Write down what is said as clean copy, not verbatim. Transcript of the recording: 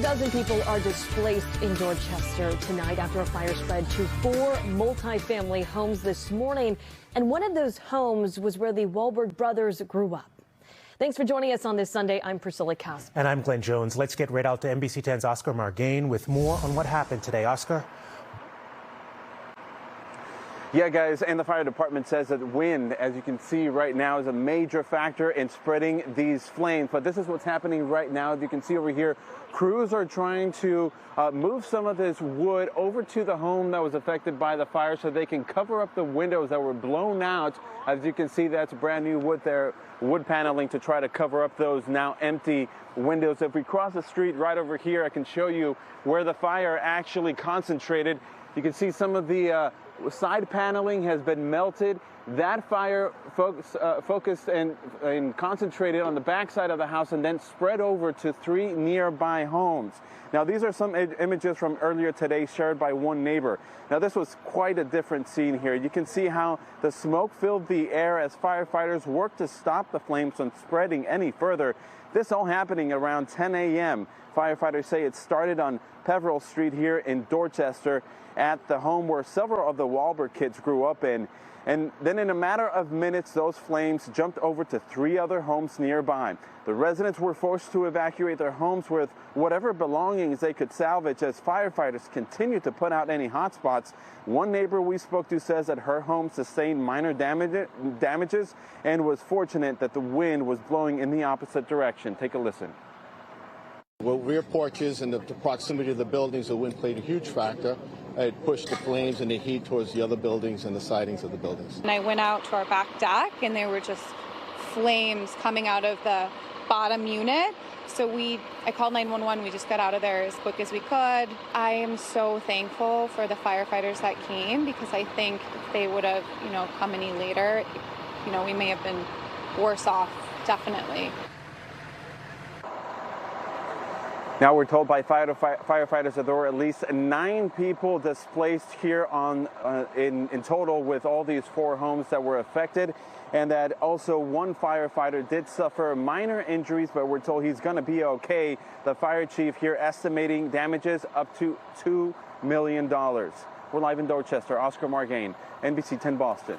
dozen people are displaced in Dorchester tonight after a fire spread to 4 multifamily homes this morning. And one of those homes was where the Wahlberg brothers grew up. Thanks for joining us on this Sunday. I'm Priscilla Casper. And I'm Glenn Jones. Let's get right out to NBC 10's Oscar Margain with more on what happened today. Oscar? Yeah, guys, and the fire department says that wind, as you can see right now, is a major factor in spreading these flames. But this is what's happening right now. As you can see over here, crews are trying to move some of this wood over to the home that was affected by the fire so they can cover up the windows that were blown out. As you can see, that's brand new wood there, wood paneling to try to cover up those now empty windows. If we cross the street right over here, I can show you where the fire actually concentrated. You can see some of the side paneling has been melted. That fire focused and concentrated on the backside of the house and then spread over to 3 nearby homes. Now, these are some images from earlier today shared by one neighbor. Now, this was quite a different scene here. You can see how the smoke filled the air as firefighters worked to stop the flames from spreading any further. This all happening around 10 a.m. Firefighters say it started on Peveril Street here in Dorchester at the home where several of the Wahlberg kids grew up in. And then in a matter of minutes, those flames jumped over to 3 other homes nearby. The residents were forced to evacuate their homes with whatever belongings they could salvage as firefighters continued to put out any hotspots. One neighbor we spoke to says that her home sustained minor damages and was fortunate that the wind was blowing in the opposite direction. Take a listen. Well, rear porches and the proximity of the buildings, the wind played a huge factor. It pushed the flames and the heat towards the other buildings and the sidings of the buildings. And I went out to our back deck and there were just flames coming out of the bottom unit. So I called 911. We just got out of there as quick as we could. I am so thankful for the firefighters that came because I think if they would have, come any later, we may have been worse off, definitely. Now we're told by firefighters that there were at least 9 people displaced here in total with all these 4 homes that were affected, and that also one firefighter did suffer minor injuries, but we're told he's going to be okay. The fire chief here estimating damages up to $2 million. We're live in Dorchester. Oscar Margain, NBC 10 Boston.